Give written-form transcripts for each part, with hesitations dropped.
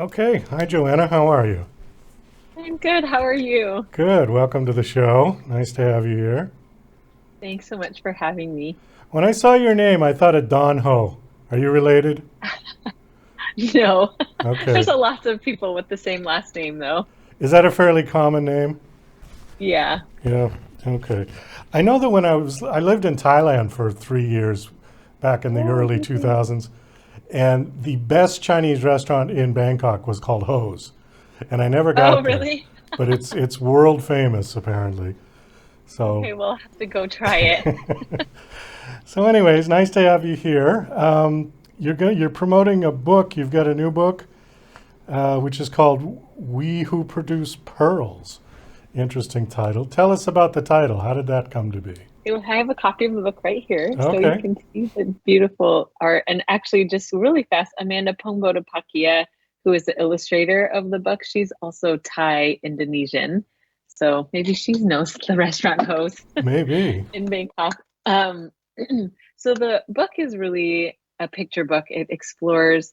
Okay. Hi, Joanna. How are you? I'm good. How are you? Good. Welcome to the show. Nice to have you here. Thanks so much for having me. When I saw your name, I thought of Don Ho. Are you related? No, Okay. there's a lot of people with the same last name, though. Is that a fairly common name? Yeah. Yeah. Okay. I know that I lived in Thailand for 3 years back in the Oh, early really? 2000s, and the best Chinese restaurant in Bangkok was called Ho's, and I never Oh, got there, really? but it's world famous apparently. So Okay, we'll have to go try it. So, anyways, nice to have you here. You're promoting a book. You've got a new book, which is called "We Who Produce Pearls." Interesting title. Tell us about the title. How did that come to be? I have a copy of the book right here, so you Okay. can see the beautiful art. And actually, just really fast, Amanda Pongbotapakia, who is the illustrator of the book, she's also Thai Indonesian. So maybe she knows the restaurant host Maybe. in Bangkok. So the book is really a picture book. It explores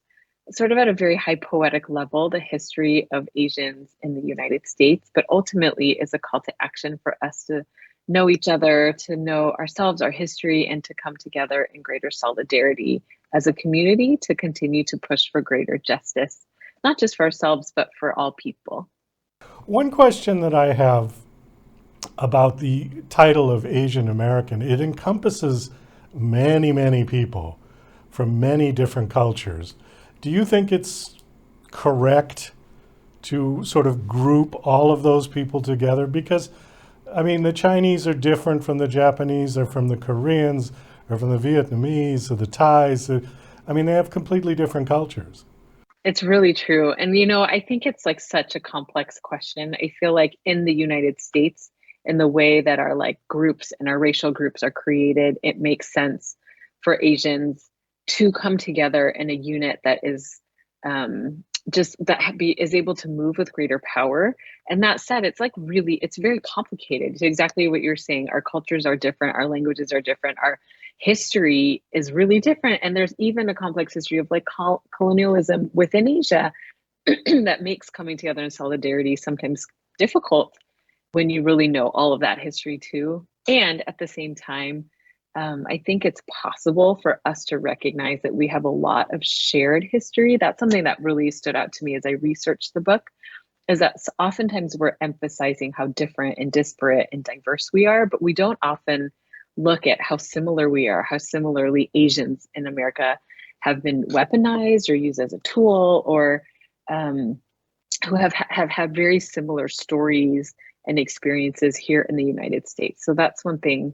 sort of at a very high poetic level the history of Asians in the United States, but ultimately is a call to action for us to know each other, to know ourselves, our history, and to come together in greater solidarity as a community to continue to push for greater justice, not just for ourselves, but for all people. One question that I have about the title of Asian American, it encompasses many, many people from many different cultures. Do you think it's correct to sort of group all of those people together? Because, I mean, the Chinese are different from the Japanese, or from the Koreans, or from the Vietnamese, or the Thais. I mean, they have completely different cultures. It's really true. And, I think it's like such a complex question. I feel like in the United States, in the way that our like groups and our racial groups are created, it makes sense for Asians to come together in a unit that is just is able to move with greater power. And that said, it's very complicated. It's exactly what you're saying. Our cultures are different, our languages are different, our history is really different. And there's even a complex history of like colonialism within Asia that makes coming together in solidarity sometimes difficult when you really know all of that history too. And at the same time, I think it's possible for us to recognize that we have a lot of shared history. That's something that really stood out to me as I researched the book, is that oftentimes we're emphasizing how different and disparate and diverse we are, but we don't often look at how similar we are, how similarly Asians in America have been weaponized or used as a tool, or um, who have had very similar stories and experiences here in the United States. So that's one thing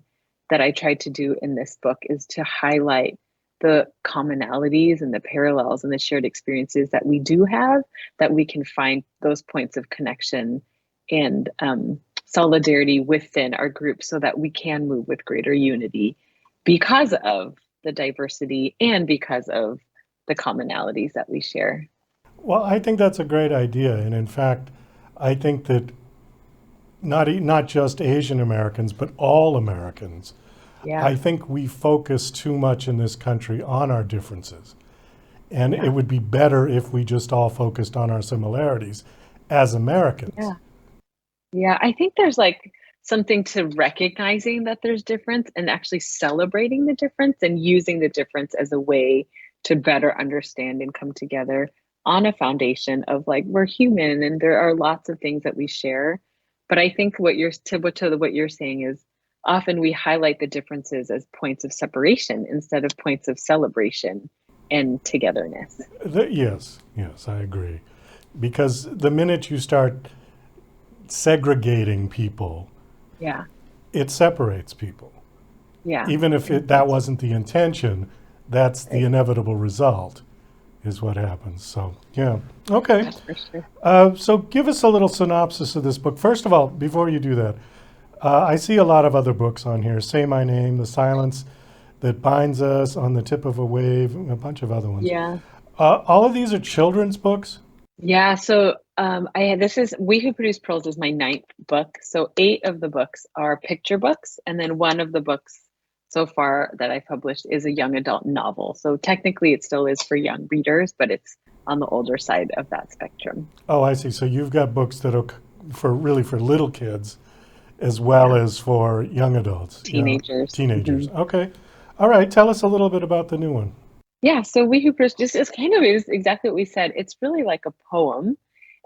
that I tried to do in this book, is to highlight the commonalities and the parallels and the shared experiences that we do have, that we can find those points of connection and solidarity within our group so that we can move with greater unity because of the diversity and because of the commonalities that we share. Well, I think that's a great idea. And in fact, I think that not just Asian Americans, but all Americans, Yeah, I think we focus too much in this country on our differences. And it yeah, would be better if we just all focused on our similarities as Americans. yeah. Yeah, I think there's like something to recognizing that there's difference and actually celebrating the difference and using the difference as a way to better understand and come together on a foundation of like we're human and there are lots of things that we share. But I think what you're saying is often we highlight the differences as points of separation instead of points of celebration and togetherness. Yes, yes, I agree. Because the minute you start segregating people, Yeah, it separates people. yeah, Even if I think that that's wasn't the intention, that's the right. inevitable result, is what happens. So, yeah. Okay. That's for sure. So, give us a little synopsis of this book. First of all, before you do that, I see a lot of other books on here. Say My Name, The Silence That Binds Us, On the Tip of a Wave, a bunch of other ones. Yeah. All of these are children's books? Yeah, so I had this is We Who Produce Pearls is my ninth book. So eight of the books are picture books, and then one of the books so far that I published is a young adult novel. So technically, it still is for young readers, but it's on the older side of that spectrum. Oh, I see. So you've got books that are for really for little kids as well Yeah, as for young adults, teenagers. teenagers. Okay. All right. Tell us a little bit about the new one. Yeah, so We Who Push just is kind of is exactly what we said. It's really like a poem.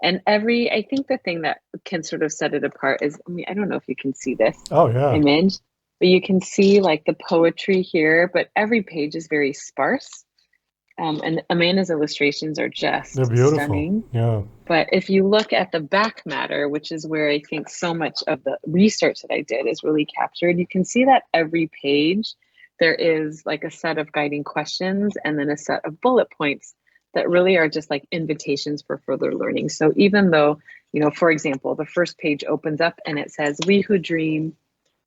And I think the thing that can sort of set it apart is, I mean, I don't know if you can see this Oh, yeah. image, but you can see like the poetry here, but every page is very sparse. And Amanda's illustrations are They're just beautiful. stunning. Yeah. But if you look at the back matter, which is where I think so much of the research that I did is really captured, you can see that every page there is like a set of guiding questions and then a set of bullet points that really are just like invitations for further learning. So even though, for example, the first page opens up and it says, "We who dream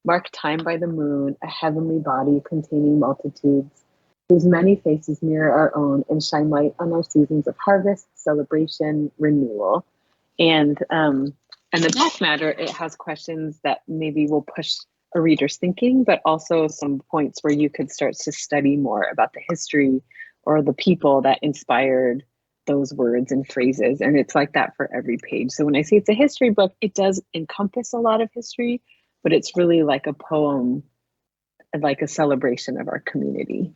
mark time by the moon, a heavenly body containing multitudes, whose many faces mirror our own and shine light on our seasons of harvest, celebration, renewal." And the back matter, it has questions that maybe will push a reader's thinking, but also some points where you could start to study more about the history or the people that inspired those words and phrases. And it's like that for every page. So when I say it's a history book, it does encompass a lot of history, but it's really like a poem, like a celebration of our community.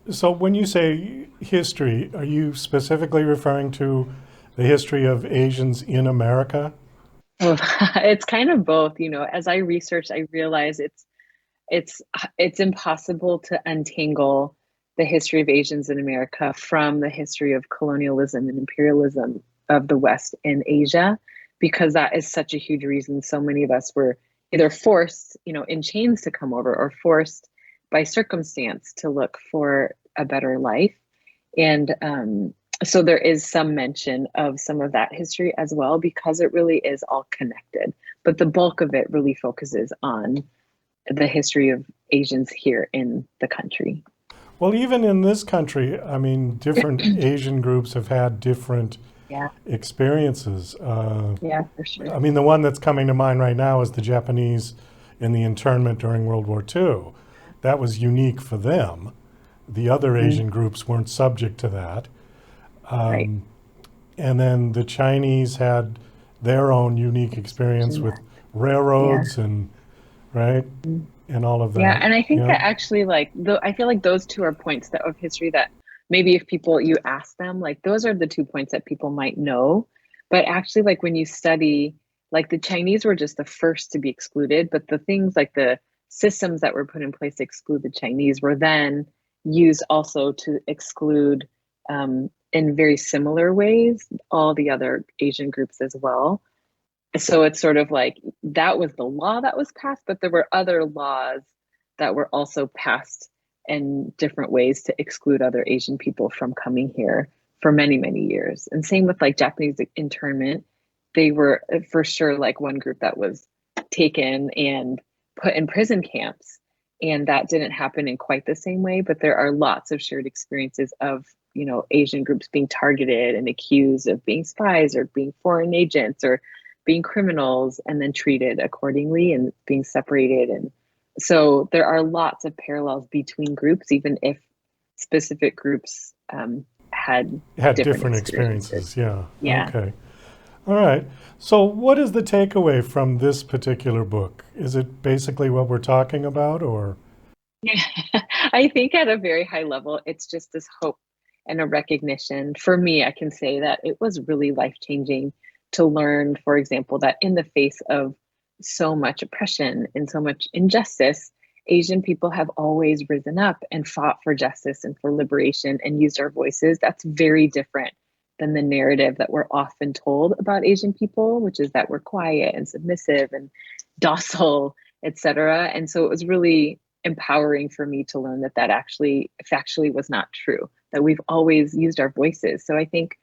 So when you say history, are you specifically referring to the history of Asians in America? Oh, it's kind of both. As I research, I realize it's it's impossible to untangle the history of Asians in America from the history of colonialism and imperialism of the West in Asia, because that is such a huge reason so many of us were either forced, in chains to come over or forced by circumstance to look for a better life. And so there is some mention of some of that history as well, because it really is all connected. But the bulk of it really focuses on the history of Asians here in the country. Well, even in this country, I mean, different Asian groups have had different Yeah, experiences. yeah, for sure. I mean, the one that's coming to mind right now is the Japanese in the internment during World War II. That was unique for them. The other Mhm. Asian groups weren't subject to that. Right. And then the Chinese had their own unique experience with Yeah. railroads and, right, Mhm. and all of Yeah, that. and I think Yeah. that actually, like, I feel like those two are points of history that maybe if people you ask them, like, those are the 2 points that people might know. But actually, like, when you study, like, the Chinese were just the first to be excluded, but the things like the systems that were put in place to exclude the Chinese were then used also to exclude, in very similar ways, all the other Asian groups as well. So it's sort of like that was the law that was passed, but there were other laws that were also passed in different ways to exclude other Asian people from coming here for many, many years. And same with like Japanese internment. They were for sure like one group that was taken and put in prison camps. And that didn't happen in quite the same way, but there are lots of shared experiences of, Asian groups being targeted and accused of being spies or being foreign agents or being criminals and then treated accordingly and being separated. And so there are lots of parallels between groups, even if specific groups had Had different different experiences. experiences. Yeah. Yeah. Okay. All right. So, what is the takeaway from this particular book? Is it basically what we're talking about, or? Yeah. I think at a very high level, it's just this hope and a recognition. For me, I can say that it was really life changing to learn, for example, that in the face of so much oppression and so much injustice, Asian people have always risen up and fought for justice and for liberation and used our voices. That's very different than the narrative that we're often told about Asian people, which is that we're quiet and submissive and docile, etc. And so it was really empowering for me to learn that actually factually was not true, that we've always used our voices. So I think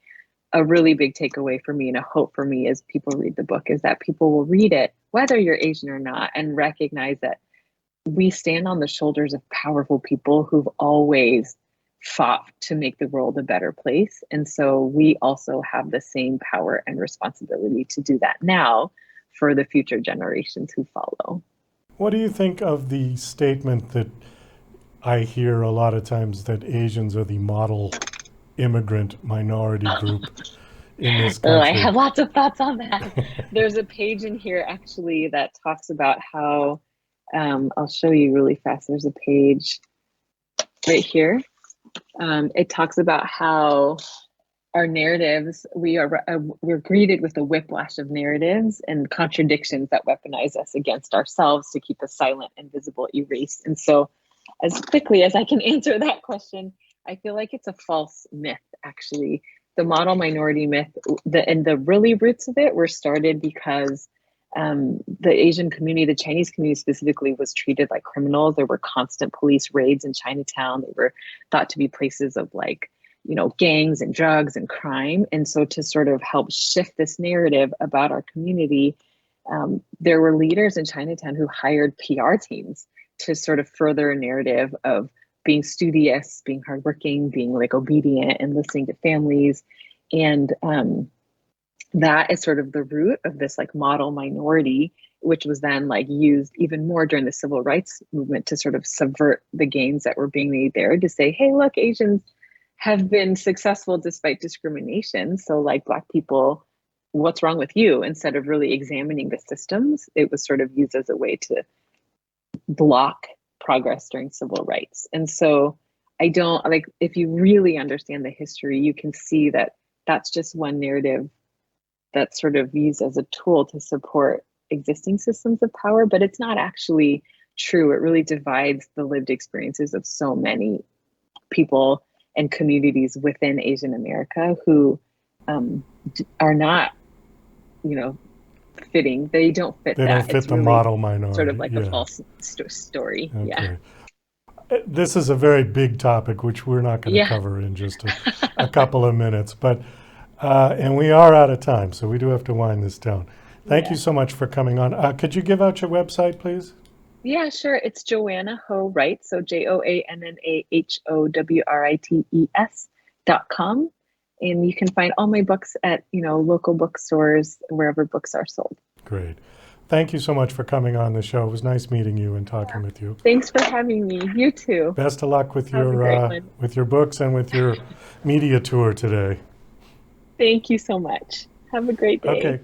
a really big takeaway for me and a hope for me as people read the book is that people will read it, whether you're Asian or not, and recognize that we stand on the shoulders of powerful people who've always fought to make the world a better place. And so we also have the same power and responsibility to do that now for the future generations who follow. What do you think of the statement that I hear a lot of times that Asians are the model immigrant minority group in this Oh, I country. have lots of thoughts on that. There's a page in here actually that talks about how, I'll show you really fast. There's a page right here. It talks about how our narratives, we're greeted with a whiplash of narratives and contradictions that weaponize us against ourselves to keep us silent, invisible, erased. And so, as quickly as I can answer that question, I feel like it's a false myth, actually. The model minority myth, and the really roots of it were started because the Asian community, the Chinese community specifically, was treated like criminals. There were constant police raids in Chinatown. They were thought to be places of like, gangs and drugs and crime. And so to sort of help shift this narrative about our community, there were leaders in Chinatown who hired PR teams to sort of further a narrative of being studious, being hardworking, being like obedient and listening to families. And that is sort of the root of this like model minority, which was then like used even more during the civil rights movement to sort of subvert the gains that were being made there, to say, hey, look, Asians have been successful despite discrimination. So like Black people, what's wrong with you? Instead of really examining the systems, it was sort of used as a way to block progress during civil rights. And so I don't like, if you really understand the history, you can see that that's just one narrative that's sort of used as a tool to support existing systems of power, but it's not actually true. It really divides the lived experiences of so many people and communities within Asian America who are not, fitting. They don't fit They don't that. fit It's the really model minority. sort of like a Yeah. false story. Okay. Yeah. This is a very big topic, which we're not going to Yeah. cover in just a couple of minutes, but and we are out of time, so we do have to wind this down. Thank you so much for coming on. Could you give out your website, please? Yeah, sure. It's Joanna Ho Writes, so JoannaHowrites.com. And you can find all my books at, local bookstores, wherever books are sold. Great. Thank you so much for coming on the show. It was nice meeting you and talking with you. Thanks for having me. You too. Best of luck with Have a great one. with your books and with your media tour today. Thank you so much. Have a great day. Okay.